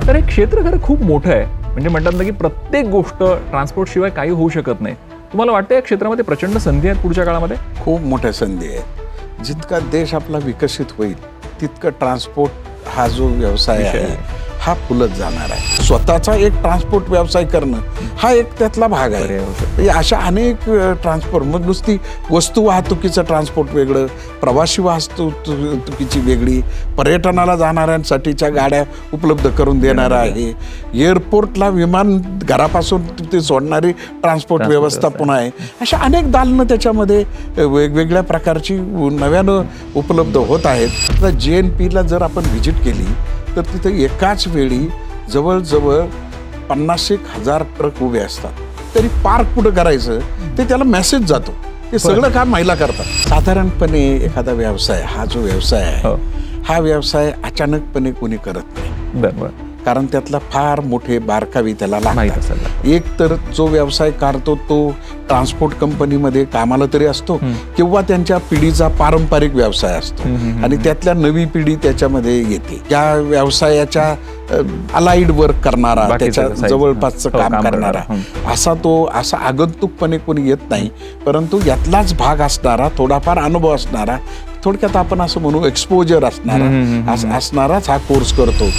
तर हे क्षेत्र खरं खूप मोठं आहे. म्हणजे म्हणतात ना की प्रत्येक गोष्ट ट्रान्सपोर्ट शिवाय काही होऊ शकत नाही. तुम्हाला वाटतं या क्षेत्रामध्ये प्रचंड संधी आहेत पुढच्या काळामध्ये? खूप मोठ्या संधी आहेत. जितका देश आपला विकसित होईल तितकं ट्रान्सपोर्ट हा जो व्यवसाय आहे हा फुलत जाणार आहे. स्वतःचा एक ट्रान्सपोर्ट व्यवसाय करणं हा एक त्यातला भाग आहे. अशा अनेक ट्रान्सपोर्ट, मग नुसती वस्तू वाहतुकीचं ट्रान्सपोर्ट वेगळं, प्रवासी वाहतुकीची वेगळी, पर्यटनाला जाणाऱ्यांसाठीच्या गाड्या उपलब्ध करून देणारं आहे, एअरपोर्टला विमान घरापासून ते सोडणारी ट्रान्सपोर्ट व्यवस्था पुन्हा आहे. अशा अनेक दालनं त्याच्यामध्ये वेगवेगळ्या प्रकारची नव्यानं उपलब्ध होत आहेत. तर JNPTला जर आपण व्हिजिट केली तर तिथे एकाच वेळी जवळजवळ 50,000 ट्रक उभे असतात. तरी पार्क कुठं करायचं ते त्याला मेसेज जातो. ते सगळं काम महिला करतात. साधारणपणे एखादा व्यवसाय हा जो व्यवसाय आहे हा व्यवसाय अचानकपणे कोणी करत नाही. बरोबर. कारण त्यातला फार मोठे बारकावे त्याला लागतात. एक तर जो व्यवसाय करतो तो ट्रान्सपोर्ट कंपनीमध्ये कामाला तरी असतो किंवा त्यांच्या पिढीचा पारंपरिक व्यवसाय असतो आणि त्यातल्या नवी पिढी त्याच्यामध्ये येते. त्या व्यवसायाच्या अलाइड वर्क करणारा, त्याच्या जवळपासचं काम करणारा असा आगंतुकपणे कोणी येत नाही. परंतु यातलाच भाग असणारा, थोडाफार अनुभव असणारा, थोडक्यात आपण असं म्हणू एक्सपोजर असणाराच हा कोर्स करतो.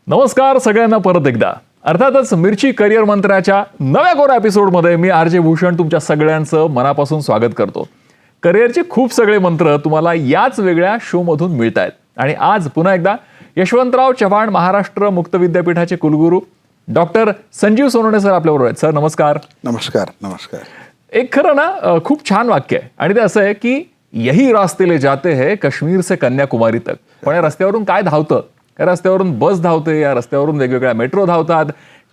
नमस्कार सगळ्यांना परत एकदा. अर्थातच मिरची करिअर मंत्राच्या नव्या कोरा एपिसोडमध्ये मी RJ भूषण तुमच्या सगळ्यांचं मनापासून स्वागत करतो. करिअरचे खूप सगळे मंत्र तुम्हाला याच वेगळ्या शोमधून मिळत आहेत. आणि आज पुन्हा एकदा यशवंतराव चव्हाण महाराष्ट्र मुक्त विद्यापीठाचे कुलगुरू डॉक्टर संजीव सोनवणे सर आपल्याबरोबर आहेत. सर नमस्कार. नमस्कार. नमस्कार. एक खरं ना खूप छान वाक्य आहे आणि ते असं आहे की यही रास्ते ले जाते हैं कश्मीर से कन्याकुमारी तक. पण या रस्त्यावरून काय धावतं? या रस्त्यावरून बस धावते, या रस्त्यावरून वेगवेगळ्या मेट्रो धावतात,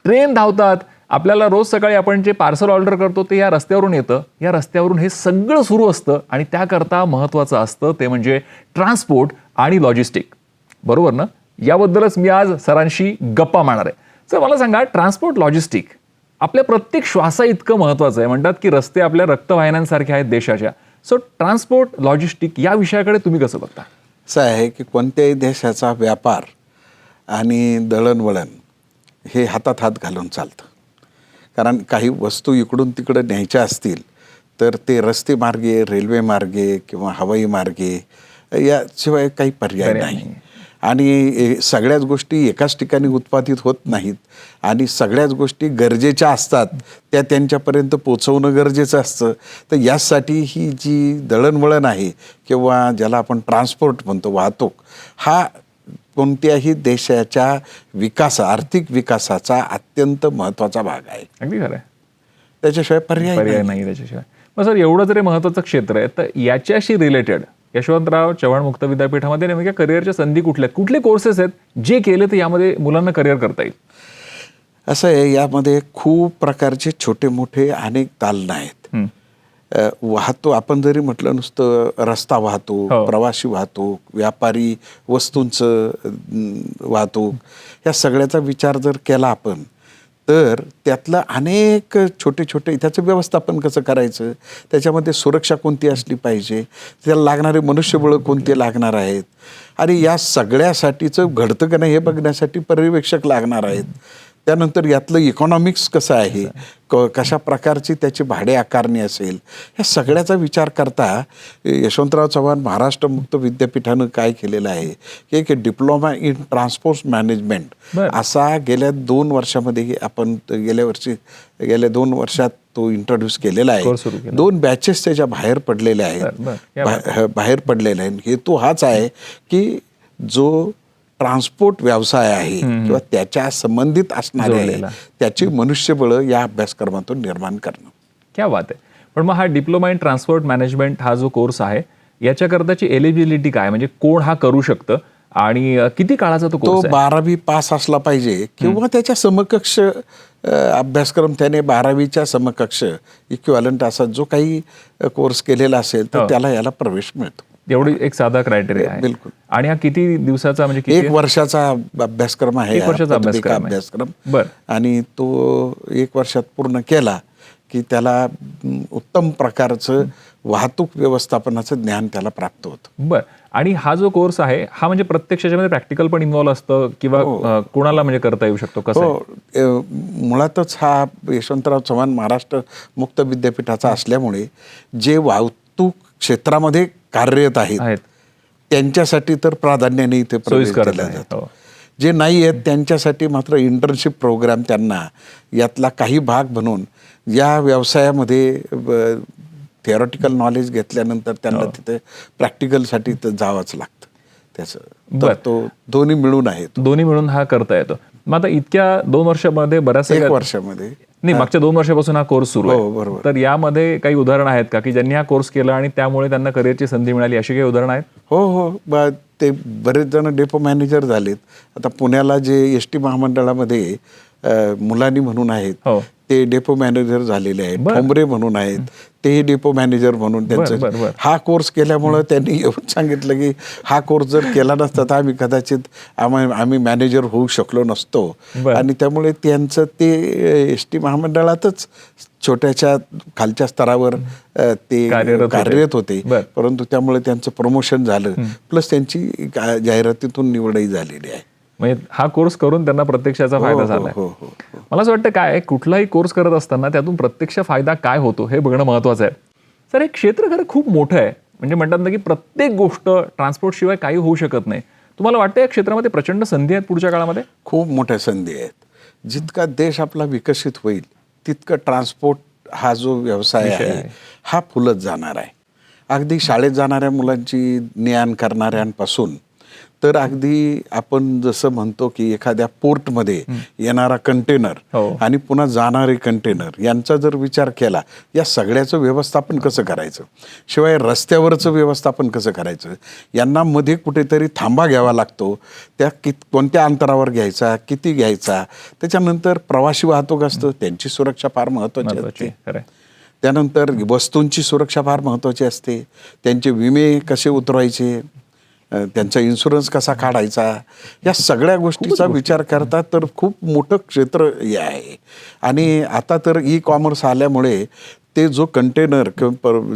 ट्रेन धावतात. आपल्याला रोज सकाळी आपण जे पार्सल ऑर्डर करतो ते या रस्त्यावरून येतं. या रस्त्यावरून हे सगळं सुरू असतं आणि त्याकरता महत्त्वाचं असतं ते म्हणजे ट्रान्सपोर्ट आणि लॉजिस्टिक. बरोबर ना? याबद्दलच मी आज सरांशी गप्पा मारणार आहे. सर मला सांगा, ट्रान्सपोर्ट लॉजिस्टिक आपल्या प्रत्येक श्वासा इतकं महत्त्वाचं आहे. म्हणतात की रस्ते आपल्या रक्तवाहिन्यांसारखे आहेत देशाच्या. सो ट्रान्सपोर्ट लॉजिस्टिक या विषयाकडे तुम्ही कसं बघता? असं आहे की कोणत्याही देशाचा व्यापार आणि दळणवळण हे हातात हात घालून चालतं. कारण काही वस्तू इकडून तिकडं न्यायच्या असतील तर ते रस्ते मार्गे, रेल्वे मार्गे किंवा हवाई मार्गे याशिवाय काही पर्याय नाही. आणि सगळ्याच गोष्टी एकाच ठिकाणी उत्पादित होत नाहीत आणि सगळ्याच गोष्टी गरजेच्या असतात, त्या त्यांच्यापर्यंत पोचवणं गरजेचं असतं. तर यासाठी ही जी दळणवळण आहे किंवा ज्याला आपण ट्रान्सपोर्ट म्हणतो, वाहतूक, हा कोणत्याही देशाच्या आर्थिक विकासाचा अत्यंत महत्त्वाचा भाग आहे. अगदी खरं आहे. त्याच्याशिवाय पर्याय नाही त्याच्याशिवाय. मग सर एवढं जरी महत्त्वाचं क्षेत्र आहे तर याच्याशी रिलेटेड यशवंतराव चव्हाण मुक्त विद्यापीठामध्ये नेमक्या करिअरच्या संधी कुठले कोर्सेस आहेत जे केले तर यामध्ये मुलांना करिअर करता येईल? असं आहे, यामध्ये खूप प्रकारचे छोटे मोठे अनेक दालनं आहेत. वाहतूक आपण जरी म्हटलं नुसतं रस्ता वाहतूक, प्रवासी वाहतूक, व्यापारी वस्तूंचं वाहतूक, या सगळ्याचा विचार जर केला आपण तर त्यातलं अनेक छोटे त्याचं व्यवस्थापन कसं करायचं, त्याच्यामध्ये सुरक्षा कोणती असली पाहिजे, त्याला लागणारे मनुष्यबळ कोणते लागणार आहेत आणि या सगळ्यासाठीचं घडतं का नाही हे बघण्यासाठी पर्यवेक्षक लागणार आहेत. त्यानंतर यातलं इकॉनॉमिक्स कसं आहे, कशा प्रकारची त्याची भाडे आकारणी असेल, ह्या सगळ्याचा विचार करता यशवंतराव चव्हाण महाराष्ट्र मुक्त विद्यापीठानं काय केलेलं आहे की एक डिप्लोमा इन ट्रान्सपोर्ट मॅनेजमेंट असा गेल्या 2 वर्षामध्ये आपण गेल्या 2 वर्षात तो इंट्रोड्यूस केलेला आहे. 2 बॅचेस त्याच्या बाहेर पडलेल्या आहेत. हेतू हाच आहे की जो ट्रान्सपोर्ट व्यवसाय आहे किंवा त्याच्या संबंधित असणारे त्याची मनुष्यबळ या अभ्यासक्रमातून निर्माण करणं. क्या बात आहे. पण मग हा डिप्लोमा इन ट्रान्सपोर्ट मॅनेजमेंट हा जो कोर्स आहे याच्याकरताची एलिजिबिलिटी काय, म्हणजे कोण हा करू शकतं आणि किती काळाचा तो कोर्स आहे? 12वी पास असला पाहिजे किंवा त्याच्या समकक्ष अभ्यासक्रम, त्याने 12वीच्या समकक्ष इक्विव्हॅलंट असा जो काही कोर्स केलेला असेल तर त्याला याला प्रवेश मिळतो. एवढी एक साधा क्रायटेरिया आहे. बिलकुल. आणि हा किती दिवसाचा, म्हणजे 1 वर्षाचा अभ्यासक्रम आहे. 1 वर्षाचा अभ्यासक्रम. आणि तो 1 वर्षात पूर्ण केला की त्याला उत्तम प्रकारचं वाहतूक व्यवस्थापनाचं ज्ञान त्याला प्राप्त होतं. बर. आणि हा जो कोर्स आहे हा म्हणजे प्रत्यक्ष याच्यामध्ये प्रॅक्टिकल पण इन्व्हॉल्व असतं किंवा कोणाला म्हणजे करता येऊ शकतो कसं आहे? हो, मुळातच हा यशवंतराव चव्हाण महाराष्ट्र मुक्त विद्यापीठाचा असल्यामुळे जे वाहतूक क्षेत्रामध्ये कार्यरत आहेत त्यांच्यासाठी तर प्राधान्याने इथे प्रवेश सोयीस्कर दिला आहे. जातो. जे नाही आहेत त्यांच्यासाठी मात्र इंटर्नशिप प्रोग्राम त्यांना यातला काही भाग म्हणून या व्यवसायामध्ये थिअरॉटिकल नॉलेज घेतल्यानंतर त्यांना तिथे प्रॅक्टिकलसाठी तर जावंच लागतं त्याचं. तर तो दोन्ही मिळून आहे. दोन्ही मिळून हा करता येतो. मग आता इतक्या 2 वर्षामध्ये बऱ्याच 1 वर्षामध्ये नाही, मागच्या 2 वर्षापासून हा कोर्स सुरू आहे. बरोबर. तर यामध्ये काही उदाहरण आहेत का की ज्यांनी हा कोर्स केला आणि त्यामुळे त्यांना करिअरची संधी मिळाली, अशी काही उदाहरण आहेत? हो, ते बरेच जण डेपो मॅनेजर झालेत. आता पुण्याला जे एस टी महामंडळामध्ये मुलानी म्हणून आहेत ते डेपो मॅनेजर झालेले आहेत. ठोंबरे म्हणून आहेत तेही डेपो मॅनेजर म्हणून त्यांचं हा कोर्स केल्यामुळं त्यांनी येऊन सांगितलं की हा कोर्स जर केला नसता तर आम्ही कदाचित आम्ही मॅनेजर होऊ शकलो नसतो. आणि त्यामुळे त्यांचं ते एस टी महामंडळातच छोट्याशा खालच्या स्तरावर ते कार्यरत होते, परंतु त्यामुळे त्यांचं प्रमोशन झालं, प्लस त्यांची जाहिरातीतून निवडही झालेली आहे. म्हणजे हा कोर्स करून त्यांना प्रत्यक्षाचा फायदा झाला. मला असं वाटतं काय कुठलाही कोर्स करत असताना त्यातून प्रत्यक्ष फायदा काय होतो हे बघणं महत्वाचं आहे. सर, हे क्षेत्र खरं खूप मोठं आहे. म्हणजे म्हणतात ना की प्रत्येक गोष्ट ट्रान्सपोर्ट शिवाय काही होऊ शकत नाही. तुम्हाला वाटतं या क्षेत्रामध्ये प्रचंड संधी आहेत पुढच्या काळामध्ये? खूप मोठ्या संधी आहेत. जितका देश आपला विकसित होईल तितकं ट्रान्सपोर्ट हा जो व्यवसाय आहे हा फुलत जाणार आहे. अगदी शाळेत जाणाऱ्या मुलांची ने-आण करणाऱ्यांपासून तर अगदी आपण जसं म्हणतो की एखाद्या पोर्टमध्ये येणारा कंटेनर आणि पुन्हा जाणारे कंटेनर यांचा जर विचार केला, या सगळ्याचं व्यवस्थापन कसं करायचं, शिवाय रस्त्यावरचं व्यवस्थापन कसं करायचं, यांना मध्ये कुठेतरी थांबा घ्यावा लागतो, त्या कोणत्या अंतरावर घ्यायचा, किती घ्यायचा, त्याच्यानंतर प्रवासी वाहतूक असतं त्यांची सुरक्षा फार महत्त्वाची असते. त्यानंतर वस्तूंची सुरक्षा फार महत्त्वाची असते, त्यांचे विमे कसे उतरवायचे, त्यांचा इन्शुरन्स कसा काढायचा, या सगळ्या गोष्टीचा विचार करता तर खूप मोठं क्षेत्र हे आहे. आणि आता तर ई कॉमर्स आल्यामुळे ते जो कंटेनर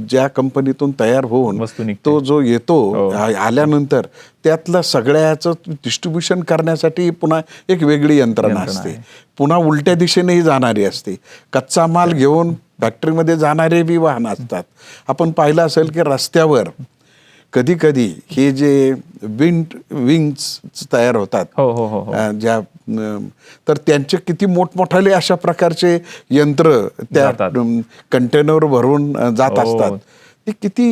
ज्या कंपनीतून तयार होऊन तो जो येतो आल्यानंतर त्यातलं सगळ्याचं डिस्ट्रीब्युशन करण्यासाठी पुन्हा एक वेगळी यंत्रणा असते, पुन्हा उलट्या दिशेनेही जाणारी असते. कच्चा माल घेऊन फॅक्टरीमध्ये जाणारे बी वाहन असतात. आपण पाहिलं असेल की रस्त्यावर कधी कधी हे जे विंग्स तयार होतात ज्या, तर त्यांचे किती मोठमोठाले अशा प्रकारचे यंत्र त्या कंटेनर भरून जात असतात. ते किती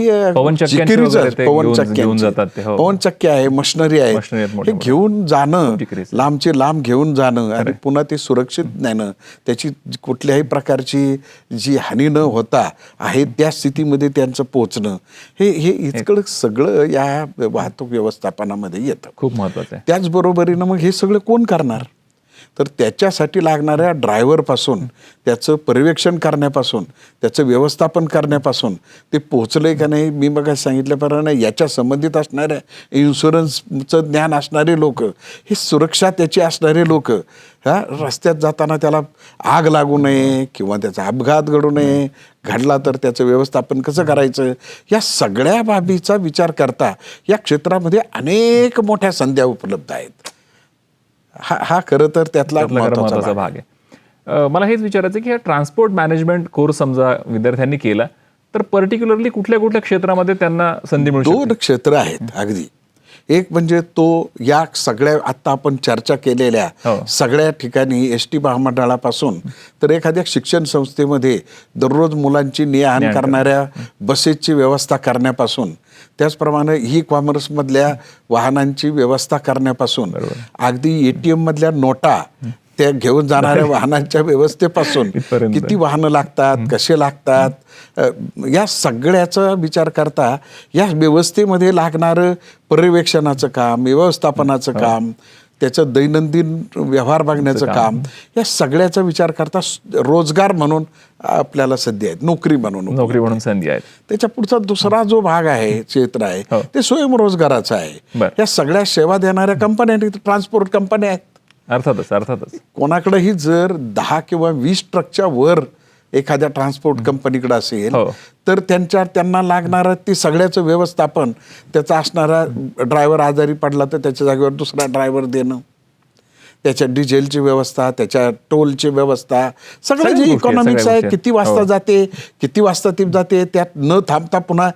पवनचक्की आहे, मशिनरी आहे, हे घेऊन जाणं, लांबचे लांब घेऊन जाणं आणि पुन्हा ते सुरक्षित नेणं, त्याची कुठल्याही प्रकारची जी हानी न होता आहे त्या स्थितीमध्ये त्यांचं पोचणं, हे इतकं सगळं या वाहतूक व्यवस्थापनामध्ये येतं. खूप महत्वाचं आहे. त्याचबरोबरीनं मग हे सगळं कोण करणार, तर त्याच्यासाठी लागणाऱ्या ड्रायव्हरपासून, त्याचं पर्यवेक्षण करण्यापासून, त्याचं व्यवस्थापन करण्यापासून, ते पोचलंय का नाही, मी मग सांगितल्याप्रमाणे याच्या संबंधित असणाऱ्या इन्शुरन्सचं ज्ञान असणारे लोक, हे सुरक्षा त्याची असणारे लोक, ह्या रस्त्यात जाताना त्याला आग लागू नये किंवा त्याचा अपघात घडू नये, घडला तर त्याचं व्यवस्थापन कसं करायचं, या सगळ्या बाबीचा विचार करता या क्षेत्रामध्ये अनेक मोठ्या संध्या उपलब्ध आहेत. हा खरं तर त्यातला महत्त्वाचा भाग आहे. मला हेच विचारायचं की हा ट्रान्सपोर्ट मॅनेजमेंट कोर्स समजा विद्यार्थ्यांनी केला तर पर्टिक्युलरली कुठल्या कुठल्या क्षेत्रामध्ये त्यांना संधी मिळू शकते? 2 क्षेत्र आहेत अगदी. एक म्हणजे तो या सगळ्या आता आपण चर्चा केलेल्या सगळ्या ठिकाणी एस टी महामंडळापासून तर एखाद्या शिक्षण संस्थेमध्ये दररोज मुलांची ने-आण करणाऱ्या बसेसची व्यवस्था करण्यापासून, त्याचप्रमाणे ई कॉमर्समधल्या वाहनांची व्यवस्था करण्यापासून, अगदी ATM मधल्या नोटा त्या घेऊन जाणाऱ्या वाहनांच्या व्यवस्थेपासून, किती वाहनं लागतात, कसे लागतात, या सगळ्याचा विचार करता या व्यवस्थेमध्ये लागणारं पर्यवेक्षणाचं काम, व्यवस्थापनाचं काम, त्याचं दैनंदिन व्यवहार बघण्याचं काम, या सगळ्याचा विचार करता रोजगार म्हणून आपल्याला संधी आहेत, नोकरी म्हणून संधी आहेत. त्याच्या पुढचा दुसरा जो भाग आहे, क्षेत्र आहे, ते स्वयंरोजगाराचं आहे. या सगळ्या सेवा देणाऱ्या कंपन्या, ट्रान्सपोर्ट कंपन्या आहेत. अर्थातच. कोणाकडेही जर 10 किंवा 20 ट्रकच्या वर एखाद्या ट्रान्सपोर्ट कंपनीकडे असेल हो. तर त्यांना लागणारं ते सगळ्याचं व्यवस्थापन, त्याचा असणारा ड्रायव्हर आजारी पडला तर त्याच्या जागेवर दुसरा ड्रायव्हर देणं, त्याच्या डिझेलची व्यवस्था, त्याच्या टोलची व्यवस्था, सगळं सगळ्या जे गोष्टी, इकॉनॉमिक्स सगळ्या आहे, गोष्टी. किती वाजता हो. जाते, किती वाजता ती जाते, त्यात न थांबता पुन्हा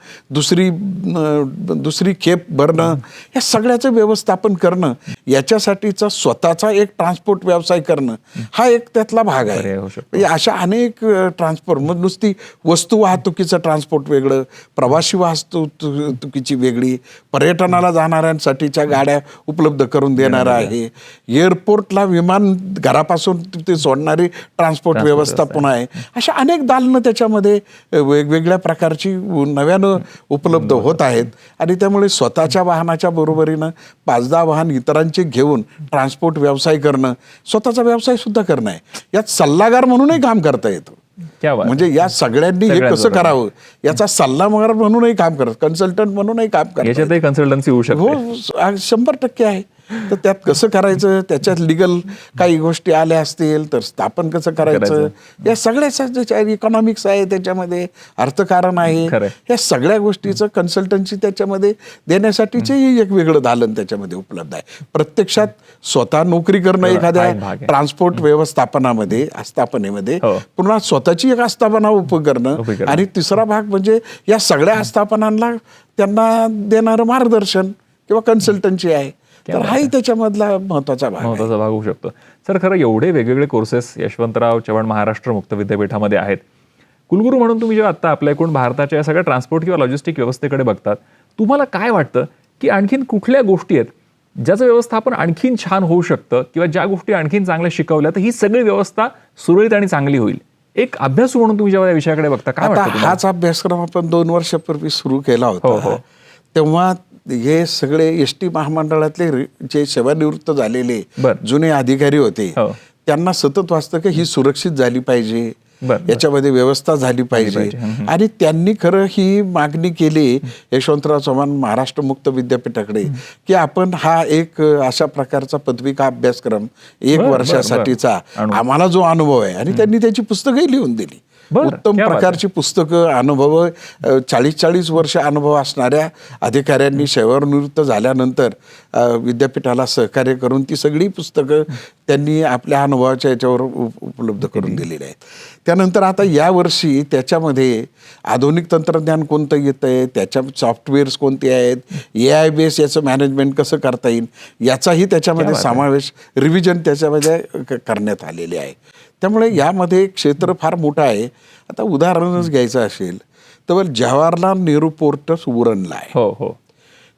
दुसरी खेप भरणं, या सगळ्याचं व्यवस्थापन करणं, याच्यासाठीचा स्वतःचा एक ट्रान्सपोर्ट व्यवसाय करणं हा एक त्यातला भाग आहे. पर्याय होऊ शकतो. म्हणजे अशा अनेक ट्रान्सपोर्ट, मग नुसती वस्तू वाहतुकीचं ट्रान्सपोर्ट वेगळं, प्रवासी वाहतुकीची वेगळी, पर्यटनाला जाणाऱ्यांसाठीच्या गाड्या उपलब्ध करून देणारं आहे, एअरपोर्टला विमान घरापासून ते सोडणारी ट्रान्सपोर्ट व्यवस्था पुन्हा आहे. अशा अनेक दालनं त्याच्यामध्ये वेगवेगळ्या प्रकारची नव्यानं उपलब्ध होत आहेत आणि त्यामुळे स्वतःच्या वाहनाच्या बरोबरीनं 5-10 वाहन इतरांचे घेऊन ट्रान्सपोर्ट व्यवसाय करणं, स्वतःचा व्यवसाय सुद्धा करणं आहे. यात सल्लागार म्हणूनही काम करता येतं. क्या बात. म्हणजे या सगळ्यांनी हे कसं करावं याचा सल्लागार म्हणूनही काम करत, कन्सल्टंट म्हणूनही काम करत. याच्यातही कन्सल्टन्सी होऊ शकते. हो, 100% आहे. तर त्यात कसं करायचं, त्याच्यात लिगल काही गोष्टी आल्या असतील तर स्थापन कसं करायचं, या सगळ्या इकॉनॉमिक्स आहे त्याच्यामध्ये, अर्थकारण आहे, खरंय. या सगळ्या गोष्टीचं कन्सल्टन्सी त्याच्यामध्ये देण्यासाठीचेही एक वेगळं दालन त्याच्यामध्ये उपलब्ध आहे. प्रत्यक्षात स्वतः नोकरी करणं एखाद्या भाग आहे. ट्रान्सपोर्ट व्यवस्थापनामध्ये, आस्थापनेमध्ये, हो. पुन्हा स्वतःची एक आस्थापना उभं करणं, आणि तिसरा भाग म्हणजे या सगळ्या आस्थापनांना त्यांना देणारं मार्गदर्शन किंवा कन्सल्टन्सी आहे. तर हाही त्याच्यामधला महत्वाचा भाग होऊ शकतो. सर, खरं एवढे वेगवेगळे कोर्सेस यशवंतराव चव्हाण महाराष्ट्र मुक्त विद्यापीठामध्ये आहेत. कुलगुरू म्हणून तुम्ही जेव्हा आता आपल्या एकूण भारताच्या या सगळ्या ट्रान्सपोर्ट किंवा लॉजिस्टिक व्यवस्थेकडे बघतात, तुम्हाला काय वाटतं की आणखीन कुठल्या गोष्टी आहेत ज्याचं व्यवस्थापन आणखीन छान होऊ शकतं, किंवा ज्या गोष्टी आणखीन चांगल्या शिकवल्या तर ही सगळी व्यवस्था सुरळीत आणि चांगली होईल? एक अभ्यासू म्हणून तुम्ही जेव्हा या विषयाकडे बघता, काय वाटतं तुम्हाला? हाच अभ्यासक्रम आपण 2 वर्षापूर्वी सुरू केला होता. तेव्हा हे सगळे एसटी महामंडळातले जे सेवानिवृत्त झालेले जुने अधिकारी होते, त्यांना सतत वाटतं की ही सुरक्षित झाली पाहिजे, याच्यामध्ये व्यवस्था झाली पाहिजे, आणि त्यांनी खरं ही मागणी केली यशवंतराव चव्हाण महाराष्ट्र मुक्त विद्यापीठाकडे की आपण हा एक अशा प्रकारचा पदविका अभ्यासक्रम 1 वर्षासाठीचा, आम्हाला जो अनुभव आहे, आणि त्यांनी त्याची पुस्तकही लिहून दिली. उत्तम प्रकारची पुस्तकं, अनुभव, 40-40 वर्ष अनुभव असणाऱ्या अधिकाऱ्यांनी सेवानिवृत्त झाल्यानंतर विद्यापीठाला सहकार्य करून ती सगळी पुस्तकं त्यांनी आपल्या अनुभवाच्या याच्यावर उपलब्ध करून दिलेली आहेत. त्यानंतर आता यावर्षी त्याच्यामध्ये आधुनिक तंत्रज्ञान कोणतं येतं आहे, त्याच्या सॉफ्टवेअर्स कोणते आहेत, AI बेस याचं मॅनेजमेंट कसं करता येईल, याचाही त्याच्यामध्ये समावेश, रिव्हिजन त्याच्यामध्ये करण्यात आलेले आहे. त्यामुळे यामध्ये क्षेत्र फार मोठं आहे. आता उदाहरणच घ्यायचं असेल तर जवाहरलाल नेहरू पोर्टच उरणला आहे.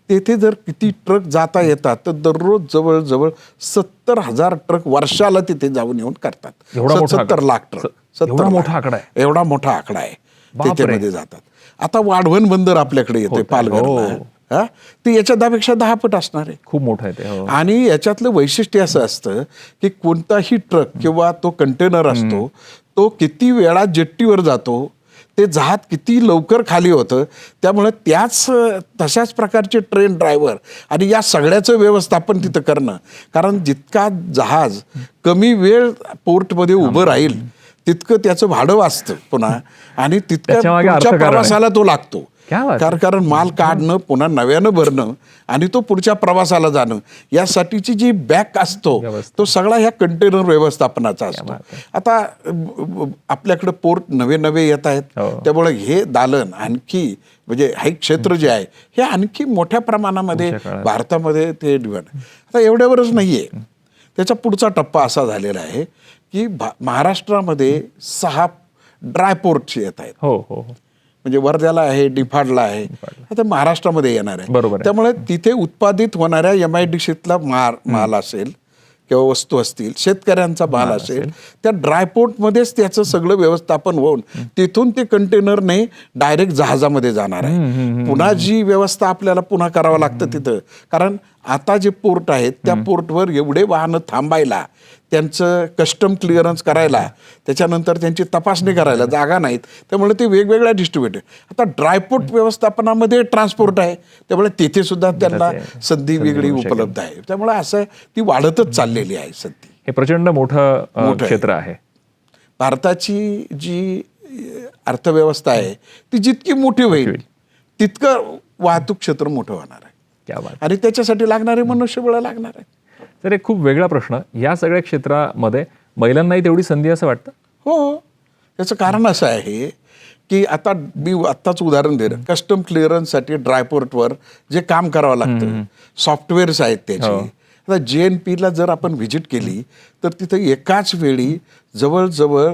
तेथे जर किती ट्रक जाता येतात तर दररोज जवळजवळ 70,000 ट्रक वर्षाला तिथे जाऊन येऊन करतात. 70 लाख ट्रक, एवढा मोठा आकडा आहे त्याच्यामध्ये जातात. आता वाढवण बंदर आपल्याकडे येतोय पालघरला, ते याच्या 10पेक्षा 10 पट असणार आहे. खूप मोठं आहे ते. आणि याच्यातलं वैशिष्ट्य असं असतं की कोणताही ट्रक किंवा तो कंटेनर असतो, तो किती वेळा जेट्टीवर जातो, ते जहाज किती लवकर खाली होतं, त्यामुळे तशाच प्रकारचे ट्रेन ड्रायव्हर आणि या सगळ्याचं व्यवस्थापन तिथं करणं, कारण जितका जहाज कमी वेळ पोर्टमध्ये उभं राहील तितकं त्याचं भाडं वाचतं पुन्हा, आणि तितक्या प्रवासाला तो लागतो. कारण माल काढणं, पुन्हा नव्यानं भरणं, आणि तो पुढच्या प्रवासाला जाणं, यासाठीची जी बॅक असतो तो सगळा ह्या कंटेनर व्यवस्थापनाचा असतो. आता आपल्याकडे पोर्ट नवे येत आहेत, त्यामुळे हे दालन आणखी, म्हणजे हे क्षेत्र जे आहे हे आणखी मोठ्या प्रमाणामध्ये भारतामध्ये ते आता एवढ्यावरच नाहीये. त्याचा पुढचा टप्पा असा झालेला आहे की महाराष्ट्रामध्ये 6 ड्राय पोर्ट येत आहेत. म्हणजे वर्ध्याला आहे, निफाडला आहे, आता महाराष्ट्रामध्ये येणार आहे. त्यामुळे तिथे उत्पादित होणाऱ्या MIDCतला माल असेल किंवा वस्तू असतील, शेतकऱ्यांचा माल असेल, त्या ड्रायपोर्टमध्येच त्याचं सगळं व्यवस्थापन होऊन तिथून ते कंटेनरने डायरेक्ट जहाजामध्ये जाणार आहे. पुन्हा जी व्यवस्था आपल्याला पुन्हा करावं लागतं तिथं, कारण आता जे पोर्ट आहेत त्या पोर्टवर एवढे वाहनं थांबायला, त्यांचं कस्टम क्लिअरन्स करायला, त्याच्यानंतर त्यांची तपासणी करायला जागा नाहीत, त्यामुळे ते वेगवेगळ्या डिस्ट्रीब्युटर. आता ड्रायपोर्ट व्यवस्थापनामध्ये ट्रान्सपोर्ट आहे, त्यामुळे तिथे सुद्धा त्यांना संधी वेगळी उपलब्ध आहे. त्यामुळे असं ती वाढतच चाललेली आहे सध्या. हे प्रचंड मोठं क्षेत्र आहे. भारताची जी अर्थव्यवस्था आहे ती जितकी मोठी होईल तितकं वाहतूक क्षेत्र मोठं होणार आहे. क्या बात. आणि त्याच्यासाठी लागणारे मनुष्यबळ लागणार आहे. तर एक खूप वेगळा प्रश्न, या सगळ्या क्षेत्रामध्ये महिलांनाही तेवढी संधी असं वाटतं? हो, त्याचं कारण असं आहे की आता मी आत्ताच उदाहरण दिलं, कस्टम क्लिअरन्ससाठी ड्रायपोर्टवर जे काम करावं लागतं, सॉफ्टवेअर्स आहेत त्याचे. आता JNPला जर आपण व्हिजिट केली तर तिथं एकाच वेळी जवळजवळ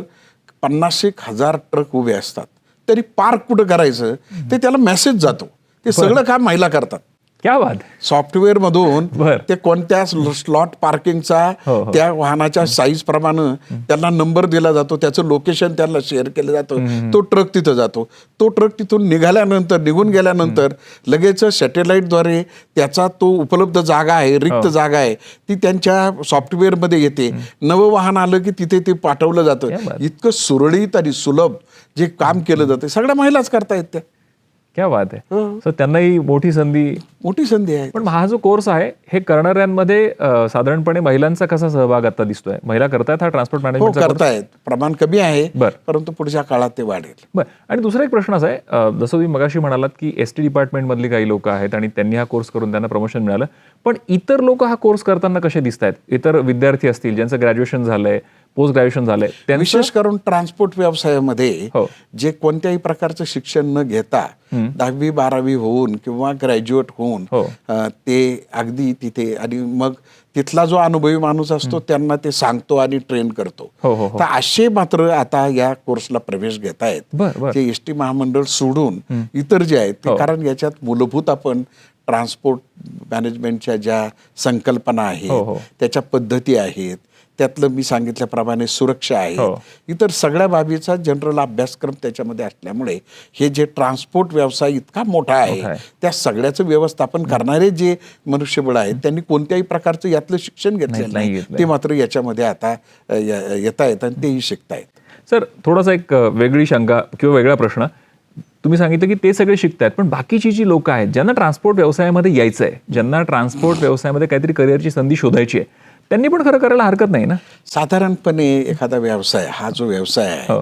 50,000 ट्रक उभे असतात. तरी पार्क कुठं करायचं ते त्याला मेसेज जातो. ते सगळं काम महिला करतात. क्या बात. सॉफ्टवेअर मधून बर. ते कोणत्या स्लॉट पार्किंगचा त्या वाहनाच्या साईज प्रमाणे त्यांना नंबर दिला जातो, त्याचं लोकेशन त्यांना शेअर केलं जातं, तो ट्रक तिथं जातो. तो ट्रक तिथून निघून गेल्यानंतर लगेच सॅटेलाइटद्वारे त्याचा तो उपलब्ध जागा आहे, रिक्त जागा आहे, ती त्यांच्या सॉफ्टवेअरमध्ये येते. नवं वाहन आलं की तिथे ते पाठवलं जातं. इतकं सुरळीत आणि सुलभ जे काम केलं जातं सगळ्या महिलाच करतायत त्या. क्या बात आहे. सो त्यांनाही मोठी संधी आहे. पण हा जो कोर्स आहे हे करणाऱ्यांमध्ये साधारणपणे महिलांचा कसा सहभाग आता दिसतोय? महिला करतायत हा ट्रान्सपोर्ट मॅनेजमेंट? करतायत. प्रमाण कमी आहे, परंतु पुढच्या काळात ते वाढेल. बरं. आणि दुसरा एक प्रश्न असा आहे, जसं तुम्ही मगाशी म्हणालात की ST डिपार्टमेंट मधली काही लोक आहेत आणि त्यांनी हा कोर्स करून त्यांना प्रमोशन मिळालं, पण इतर लोक हा कोर्स करताना कसे दिसत आहेत? इतर विद्यार्थी असतील ज्यांचं ग्रॅज्युएशन झालंय, पोस्ट ग्रॅज्युएशन झालंय, विशेष करून ट्रान्सपोर्ट व्यवसायामध्ये जे कोणत्याही प्रकारचं शिक्षण न घेता 10वी 12वी होऊन किंवा ग्रॅज्युएट होऊन ते अगदी तिथे, आणि मग तिथला जो अनुभवी माणूस असतो त्यांना ते सांगतो आणि ट्रेन करतो. तर असे मात्र आता या कोर्सला प्रवेश घेत आहेत जे ST महामंडळ सोडून इतर जे आहेत ते. कारण याच्यात मूलभूत आपण ट्रान्सपोर्ट मॅनेजमेंटच्या ज्या संकल्पना आहेत, त्याच्या पद्धती आहेत, त्यातलं मी सांगितल्याप्रमाणे सुरक्षा आहे, इतर सगळ्या बाबीचा जनरल अभ्यासक्रम त्याच्यामध्ये असल्यामुळे हे जे ट्रान्सपोर्ट व्यवसाय इतका मोठा आहे त्या सगळ्याचं व्यवस्थापन करणारे जे मनुष्यबळ आहेत त्यांनी कोणत्याही प्रकारचं यातलं शिक्षण घेतलेलं नाही. ते मात्र याच्यामध्ये आता येत आहेत आणि तेही शिकतायत. सर, थोडासा एक वेगळी शंका किंवा वेगळा प्रश्न, तुम्ही सांगितलं की ते सगळे शिकतायत, पण बाकीची जी लोक आहेत ज्यांना ट्रान्सपोर्ट व्यवसायामध्ये यायचं आहे, ज्यांना ट्रान्सपोर्ट व्यवसायामध्ये काहीतरी करिअरची संधी शोधायची आहे, त्यांनी पण खरं करायला हरकत नाही ना? साधारणपणे एखादा व्यवसाय, हा जो व्यवसाय आहे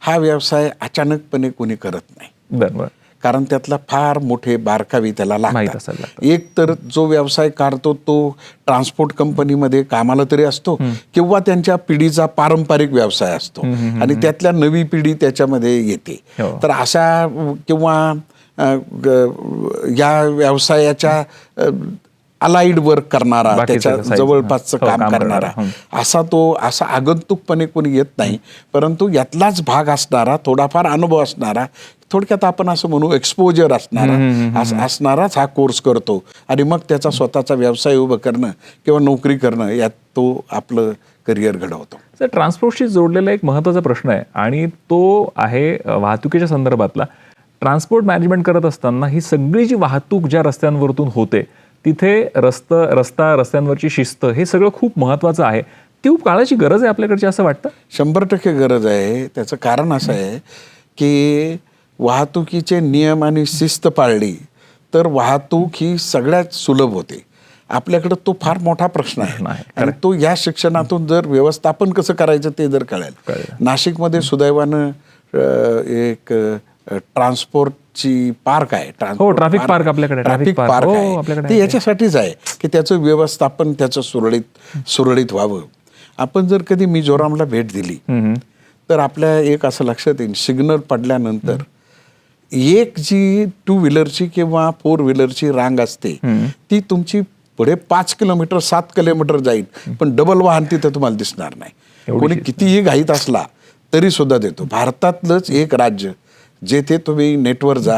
हा व्यवसाय अचानकपणे कोणी करत नाही. बरोबर. कारण त्यातला फार मोठे बारकावे त्याला लागतात. एक तर जो व्यवसाय काढतो तो ट्रान्सपोर्ट कंपनीमध्ये कामाला तरी असतो किंवा त्यांच्या पिढीचा पारंपरिक व्यवसाय असतो आणि त्यातल्या नवी पिढी त्याच्यामध्ये येते. तर अशा किंवा या व्यवसायाच्या अलाइड वर्क करणारा, त्याच्या जवळपासचं काम करणारा, असा आगंतुकपणे कोणी येत नाही. परंतु यातलाच भाग असणारा, थोडाफार अनुभव असणारा, थोडक्यात आपण असं म्हणू एक्सपोजर असणाराच हा कोर्स करतो आणि मग त्याचा स्वतःचा व्यवसाय उभं करणं किंवा नोकरी करणं यात तो आपलं करिअर घडवतो. सर, ट्रान्सपोर्टशी जोडलेला एक महत्त्वाचा प्रश्न आहे आणि तो आहे वाहतुकीच्या संदर्भातला. ट्रान्सपोर्ट मॅनेजमेंट करत असताना ही सगळी जी वाहतूक ज्या रस्त्यांवरतून होते तिथे रस्त्यांवरची शिस्त हे सगळं खूप महत्त्वाचं आहे. ती खूप काळाची गरज आहे आपल्याकडची असं वाटतं? 100% गरज आहे. त्याचं कारण असं आहे की वाहतुकीचे नियम आणि शिस्त पाळली तर वाहतूक ही सगळ्यात सुलभ होते. आपल्याकडं तो फार मोठा प्रश्न आहे आणि तो या शिक्षणातून जर व्यवस्थापन कसं करायचं ते जर कळेल. नाशिकमध्ये सुदैवानं एक ट्रान्सपोर्टची पार्क आहे, ट्रॅफिक पार्क आपल्याकडे. ट्रॅफिक पार्क आहे ते याच्यासाठीच आहे की त्याचं व्यवस्थापन त्याचं सुरळीत व्हावं. आपण जर कधी मिझोरामला भेट दिली तर आपल्या एक असं लक्षात येईल, सिग्नल पडल्यानंतर एक जी 2 व्हीलरची किंवा 4 व्हीलरची रांग असते ती तुमची पुढे 5 किलोमीटर 7 किलोमीटर जाईल, पण डबल वाहन तिथं तुम्हाला दिसणार नाही. कोणी कितीही घाईत असला तरी सुद्धा देतो. भारतातलंच एक राज्य जेथे तुम्ही नेटवर जा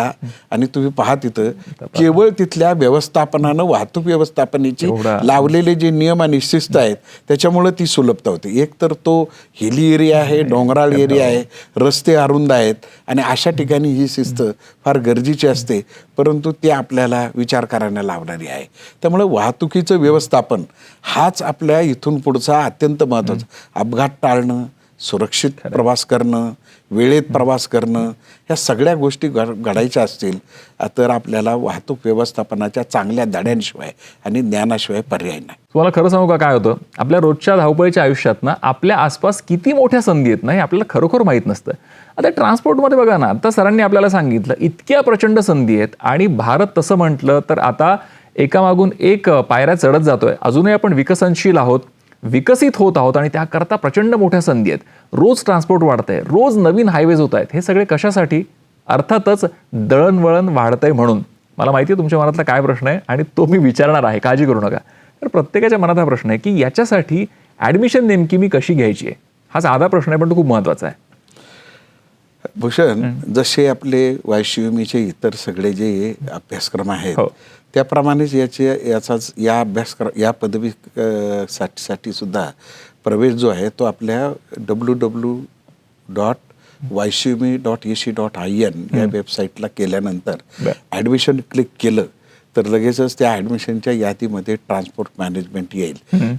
आणि तुम्ही पहा तिथं केवळ तिथल्या व्यवस्थापनानं, वाहतूक व्यवस्थापनेची लावलेले जे नियम आणि शिस्त आहेत त्याच्यामुळे ती सुलभता होते. एक तर तो हिली एरिया आहे, डोंगराळ एरिया आहे, रस्ते अरुंद आहेत आणि अशा ठिकाणी ही शिस्त फार गरजेची असते, परंतु ती आपल्याला विचार करायला लावणारी आहे. त्यामुळे वाहतुकीचं व्यवस्थापन हाच आपल्या इथून पुढचा अत्यंत महत्त्वाचा. अपघात टाळणं, सुरक्षित प्रवास करणं, वेळेत प्रवास करणं, ह्या सगळ्या गोष्टी घडायच्या असतील तर आपल्याला वाहतूक व्यवस्थापनाच्या चांगल्या धड्यांशिवाय आणि ज्ञानाशिवाय पर्याय नाही. तुम्हाला खरं सांगू का काय होतं, आपल्या रोजच्या धावपळीच्या आयुष्यात ना आपल्या आसपास किती मोठ्या संधी आहेत ना हे आपल्याला खरोखर माहीत नसतं. आता ट्रान्सपोर्टमध्ये बघा ना, आता सरांनी आपल्याला सांगितलं इतक्या प्रचंड संधी आहेत आणि भारत तसं म्हटलं तर आता एकामागून एक पायऱ्या चढत जातोय. अजूनही आपण विकसनशील आहोत, विकसित होत आहोत आणि त्याकरता प्रचंड मोठ्या संधी आहेत. रोज ट्रान्सपोर्ट वाढतंय, रोज नवीन हायवेज होत आहेत. हे सगळे कशासाठी? अर्थातच दळणवळण वाढतंय म्हणून. मला माहिती आहे तुमच्या मनातला काय प्रश्न आहे आणि तो मी विचारणार आहे, काळजी करू नका. तर प्रत्येकाच्या मनात हा प्रश्न आहे की याच्यासाठी ॲडमिशन नेमकी मी कशी घ्यायची आहे. हा साधा प्रश्न आहे पण तो खूप महत्त्वाचा आहे. भूषण, जसे आपले YCUME इतर सगळे जे अभ्यासक्रम आहेत त्याप्रमाणेच या पदवी साठी सुद्धा प्रवेश जो आहे तो आपल्या www.ycumi.ac.in या वेबसाईटला केल्यानंतर ॲडमिशन क्लिक केलं तर लगेचच त्या ॲडमिशनच्या यादीमध्ये ट्रान्सपोर्ट मॅनेजमेंट येईल.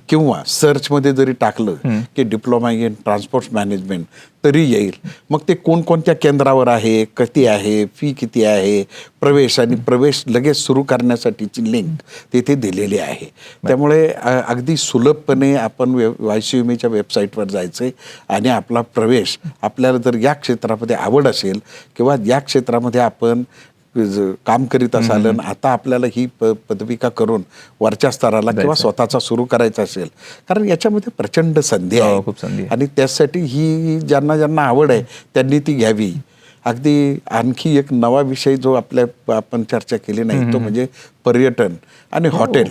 किंवा सर्चमध्ये जरी टाकलं की डिप्लोमा इन ट्रान्सपोर्ट मॅनेजमेंट तरी येईल. मग ते कोणकोणत्या केंद्रावर आहे, किती आहे, फी किती आहे, प्रवेश आणि प्रवेश लगेच सुरू करण्यासाठीची लिंक तिथे दिलेली आहे. त्यामुळे अगदी सुलभपणे आपण YCUMEच्या वेबसाईटवर जायचं आणि आपला प्रवेश, आपल्याला जर या क्षेत्रामध्ये आवड असेल किंवा या क्षेत्रामध्ये आपण काम करीत असाल, आता आपल्याला ही पदविका करून वरच्या स्तराला किंवा स्वतःचा सुरू करायचा असेल, कारण याच्यामध्ये प्रचंड संधी आहे आणि त्यासाठी ही ज्यांना ज्यांना आवड आहे त्यांनी ती घ्यावी. अगदी आणखी एक नवा विषय जो आपण चर्चा केली नाही तो म्हणजे पर्यटन आणि हॉटेल.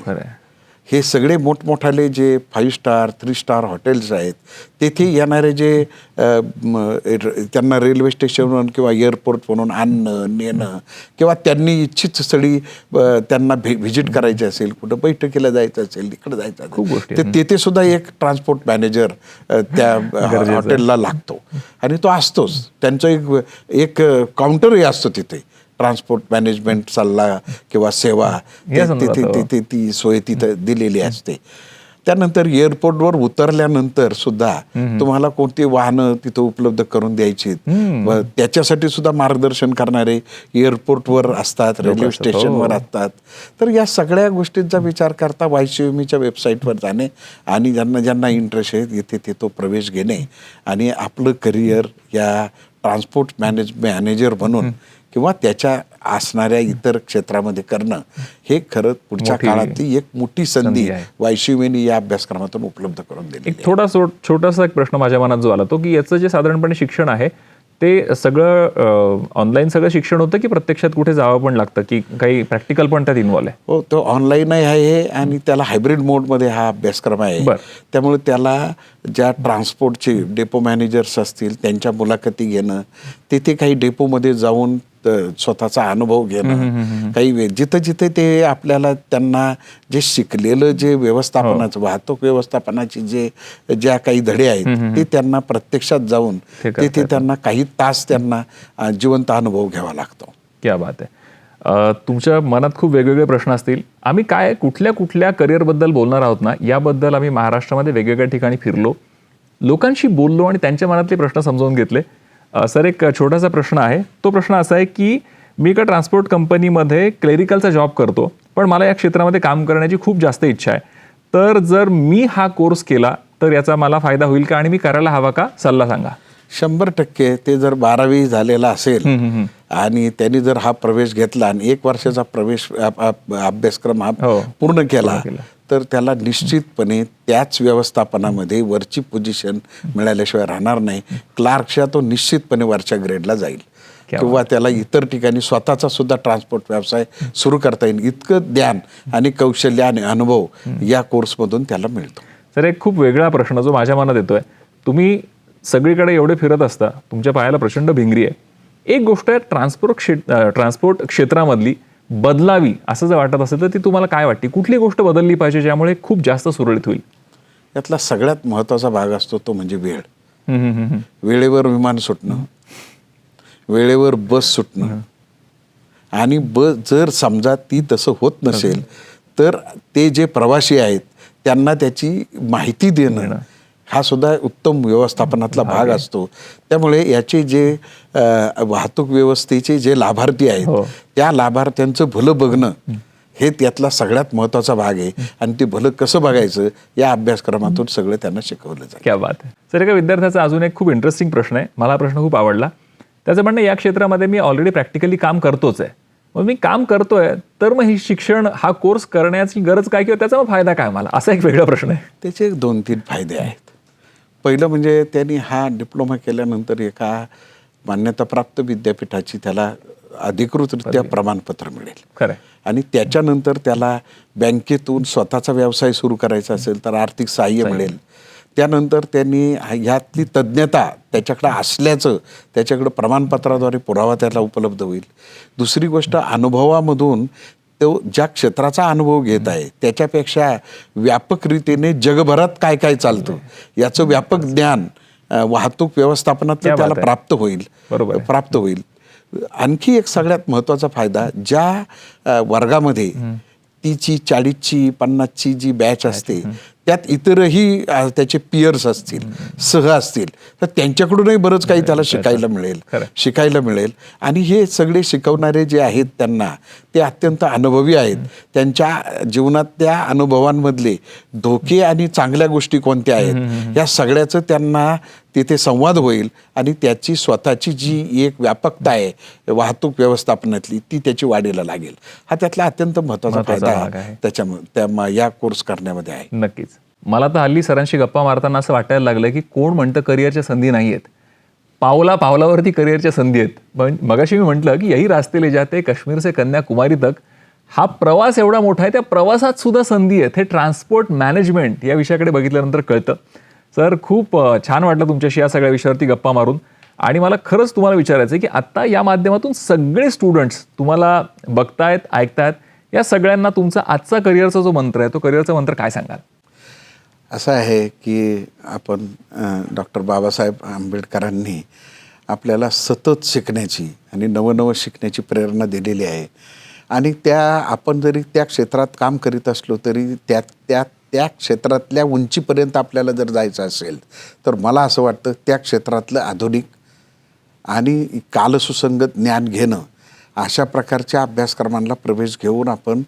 हे सगळे मोठमोठाले जे 5 स्टार 3 स्टार हॉटेल्स आहेत तेथे येणारे जे त्यांना रेल्वे स्टेशनवरून किंवा एअरपोर्ट म्हणून आणणं नेणं किंवा त्यांनी इच्छित स्थळी त्यांना व्हिजिट करायची असेल, कुठं बैठकीला जायचं असेल, इकडे जायचं असेल, तर तेथे सुद्धा एक ट्रान्सपोर्ट मॅनेजर त्या हॉटेलला लागतो आणि तो असतोच. त्यांचं एक काउंटरही असतो तिथे, ट्रान्सपोर्ट मॅनेजमेंट सल्ला किंवा सेवा तिथे ती सोय तिथे दिलेली असते. त्यानंतर एअरपोर्टवर उतरल्यानंतर सुद्धा तुम्हाला कोणती वाहनं तिथं उपलब्ध करून द्यायची त्याच्यासाठी सुद्धा मार्गदर्शन करणारे एअरपोर्टवर असतात, रेल्वे स्टेशनवर असतात. तर या सगळ्या गोष्टींचा विचार करता YCUMEच्या वेबसाईटवर जाणे आणि ज्यांना ज्यांना इंटरेस्ट आहे तिथे तो प्रवेश घेणे आणि आपलं करिअर या ट्रान्सपोर्ट मॅनेजर बनून किंवा त्याच्या असणाऱ्या इतर क्षेत्रामध्ये करणं हे खरं पुढच्या काळातली एक मोठी संधी YCUME या अभ्यासक्रमातून उपलब्ध करून दिली. एक छोटासा एक प्रश्न माझ्या मनात जो आला तो की याचं जे साधारणपणे शिक्षण आहे ते सगळं ऑनलाईन सगळं शिक्षण होतं की प्रत्यक्षात कुठे जावं पण लागतं की काही प्रॅक्टिकल पण त्यात इन्व्हॉल्व आहे? हो, तो ऑनलाईनही आहे आणि त्याला हायब्रिड मोडमध्ये हा अभ्यासक्रम आहे. त्यामुळे त्याला ज्या ट्रान्सपोर्टचे डेपो मॅनेजर्स असतील त्यांच्या मुलाखती घेणं, तिथे काही डेपोमध्ये जाऊन स्वतःचा अनुभव घेणं, काही जिथं जिथे ते आपल्याला त्यांना जे शिकलेलं जे व्यवस्थापनाचं वाहतूक व्यवस्थापनाची ज्या काही धडे आहेत ते त्यांना प्रत्यक्षात जाऊन तिथे त्यांना काही तास त्यांना जिवंत अनुभव घ्यावा लागतो. क्या बात आहे. तुमच्या मनात खूप वेगवेगळे प्रश्न असतील. आम्ही काय कुठल्या करिअरबद्दल बोलणार आहोत ना याबद्दल आम्ही महाराष्ट्रामध्ये वेगवेगळ्या ठिकाणी फिरलो, लोकांशी बोललो आणि त्यांच्या मनातले प्रश्न समजावून घेतले. सर, एक छोटासा प्रश्न आहे. तो प्रश्न असा आहे की मी एका ट्रान्सपोर्ट कंपनीमध्ये क्लेरिकलचा जॉब करतो पण मला या क्षेत्रामध्ये काम करण्याची खूप जास्त इच्छा आहे. तर जर मी हा कोर्स केला तर याचा मला फायदा होईल का आणि मी करायला हवा का? सल्ला सांगा. 100% ते जर 12वी झालेला असेल आणि त्यांनी जर हा प्रवेश घेतला आणि 1 वर्षाचा प्रवेश अभ्यासक्रम हा पूर्ण केला तर त्याला निश्चितपणे त्याच व्यवस्थापनामध्ये वरची पोझिशन मिळाल्याशिवाय राहणार नाही. क्लार्कच्या तो निश्चितपणे वरच्या ग्रेडला जाईल किंवा त्याला इतर ठिकाणी स्वतःचा सुद्धा ट्रान्सपोर्ट व्यवसाय सुरू करता येईल. इतकं ज्ञान आणि कौशल्य आणि अनुभव या कोर्समधून त्याला मिळतो. सर, एक खूप वेगळा प्रश्न जो माझ्या मनात येतोय. तुम्ही सगळीकडे एवढे फिरत असता, तुमच्या पायाला प्रचंड भिंगरी आहे. एक गोष्ट आहे ट्रान्सपोर्ट क्षेत्रामधली बदलावी असं जर वाटत असेल तर ती तुम्हाला काय वाटते? कुठली गोष्ट बदलली पाहिजे ज्यामुळे खूप जास्त सुरळीत होईल? यातला सगळ्यात महत्त्वाचा भाग असतो तो म्हणजे वेळ. वेळेवर विमान सुटणं, वेळेवर बस सुटणं आणि जर समजा ती तसं होत नसेल तर ते जे प्रवासी आहेत त्यांना त्याची माहिती देणं, हा सुद्धा उत्तम व्यवस्थापनातला भाग असतो. त्यामुळे याचे जे वाहतूक व्यवस्थेचे जे लाभार्थी आहेत त्या लाभार्थ्यांचं भलं बघणं हे त्यातला सगळ्यात महत्त्वाचा भाग आहे. आणि ते भलं कसं बघायचं या अभ्यासक्रमातून सगळं त्यांना शिकवलं जातं. क्या बात आहे. सर, एका विद्यार्थ्याचा अजून एक खूप इंटरेस्टिंग प्रश्न आहे, मला हा प्रश्न खूप आवडला. त्याचं म्हणणं, या क्षेत्रामध्ये मी ऑलरेडी प्रॅक्टिकली काम करतोच आहे, मग मी काम करतोय तर मग ही शिक्षण हा कोर्स करण्याची गरज काय, किंवा त्याचा मग फायदा काय मला, असा एक वेगळा प्रश्न आहे. त्याचे एक 2-3 फायदे आहेत. पहिलं म्हणजे त्यांनी हा डिप्लोमा केल्यानंतर एका मान्यताप्राप्त विद्यापीठाची त्याला अधिकृतरित्या प्रमाणपत्र मिळेल. खरं. आणि त्याच्यानंतर त्याला बँकेतून स्वतःचा व्यवसाय सुरू करायचा असेल तर आर्थिक सहाय्य मिळेल. त्यानंतर त्यांनी ह्यातली तज्ज्ञता त्याच्याकडे असल्याचं त्याच्याकडं प्रमाणपत्राद्वारे पुरावा त्याला उपलब्ध होईल. दुसरी गोष्ट, अनुभवामधून तो ज्या क्षेत्राचा अनुभव घेत आहे त्याच्यापेक्षा व्यापक रीतीने जगभरात काय काय चालतं याचं व्यापक ज्ञान वाहतूक व्यवस्थापनात त्याला प्राप्त होईल. आणखी एक सगळ्यात महत्त्वाचा फायदा, ज्या वर्गामध्ये 30ची 40ची 50ची जी बॅच असते त्यात इतरही त्याचे पियर्स असतील, सह असतील, तर त्यांच्याकडूनही बरंच काही त्याला शिकायला मिळेल. आणि हे सगळे शिकवणारे जे आहेत त्यांना ते अत्यंत अनुभवी आहेत. त्यांच्या जीवनात त्या अनुभवांमधले धोके आणि चांगल्या गोष्टी कोणत्या आहेत या सगळ्याचं त्यांना तिथे संवाद होईल. आणि त्याची स्वतःची जी एक व्यापकता आहे वाहतूक व्यवस्थापनातली ती त्याची वाढीला लागेल. हा त्यातला अत्यंत महत्त्वाचा फायदा या कोर्स करण्यामध्ये आहे. नक्कीच. मला तर हल्ली सरांशी गप्पा मारताना असं वाटायला लागलं की कोण म्हणतं करिअरच्या संधी नाही आहेत, पावलावरती करिअरच्या संधी आहेत. पण मगाशी मी म्हटलं की यही रास्ते ले जाते कश्मीर से कन्याकुमारी तक, हा प्रवास एवढा मोठा आहे, त्या प्रवासात सुद्धा संधी आहेत. हे ट्रान्सपोर्ट मॅनेजमेंट या विषयाकडे बघितल्यानंतर कळतं. सर, खूप छान वाटलं तुमच्याशी या सगळ्या विषयावरती गप्पा मारून. आणि मला खरंच तुम्हाला विचारायचं आहे की आत्ता या माध्यमातून सगळे स्टुडंट्स तुम्हाला बघतायत, ऐकतायत, या सगळ्यांना तुमचा आजचा करिअरचा जो मंत्र आहे तो करिअरचा मंत्र काय सांगाल? असं आहे की आपण डॉक्टर बाबासाहेब आंबेडकरांनी आपल्याला सतत शिकण्याची आणि नवं शिकण्याची प्रेरणा दिलेली आहे. आणि आपण जरी त्या क्षेत्रात काम करीत असलो तरी त्या क्षेत्रातल्या उंचीपर्यंत आपल्याला जर जायचं असेल तर मला असं वाटतं त्या क्षेत्रातलं आधुनिक आणि कालसुसंगत ज्ञान घेणं, अशा प्रकारच्या अभ्यासक्रमांना प्रवेश घेऊन आपण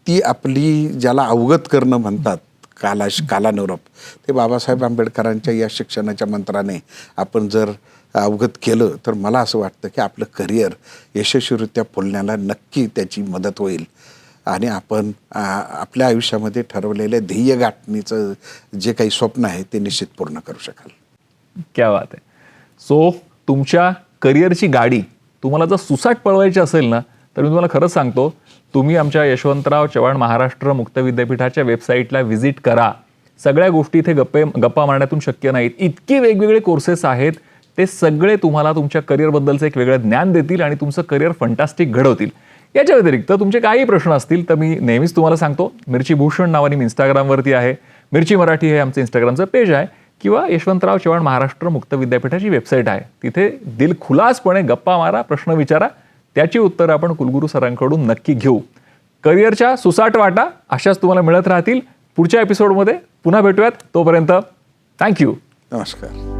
ती आपली ज्याला अवगत करणं म्हणतात कालानुरूप, ते बाबासाहेब आंबेडकरांच्या या शिक्षणाच्या मंत्राने आपण जर अवगत केलं तर मला असं वाटतं की आपलं करिअर यशस्वीरित्या फुलण्याला नक्की त्याची मदत होईल. आणि आपण आपल्या आयुष्यामध्ये ठरवलेल्या ध्येय गाठणीचं जे काही स्वप्न आहे ते निश्चित पूर्ण करू शकाल. क्या बात आहे. सो तुमच्या करिअरची गाडी तुम्हाला जर सुसाट पळवायची असेल ना, तर मी तुम्हाला खरंच सांगतो, तुम्ही आमच्या यशवंतराव चव्हाण महाराष्ट्र मुक्त विद्यापीठाच्या वेबसाईटला व्हिजिट करा. सगळ्या गोष्टी इथे गप्पा मारण्यातून शक्य नाहीत. इतके वेगवेगळे कोर्सेस आहेत, ते सगळे तुम्हाला तुमच्या करिअरबद्दलचं एक वेगळं ज्ञान देतील आणि तुमचं करिअर फंटास्टिक घडवतील. याच्या व्यतिरिक्त तुमचे काही प्रश्न असतील तर मी नेहमीच तुम्हाला सांगतो, मिरची भूषण नावाने मी इंस्टाग्रामवरती आहे, मिरची मराठी हे आमचं इंस्टाग्रामचं पेज आहे, किंवा यशवंतराव चव्हाण महाराष्ट्र मुक्त विद्यापीठाची वेबसाईट आहे. तिथे दिलखुलासपणे गप्पा मारा, प्रश्न विचारा, त्याची उत्तरं आपण कुलगुरू सरांकडून नक्की घेऊ. करिअरच्या सुसाट वाटा अशाच तुम्हाला मिळत राहतील. पुढच्या एपिसोडमध्ये पुन्हा भेटूयात. तोपर्यंत थँक्यू. नमस्कार.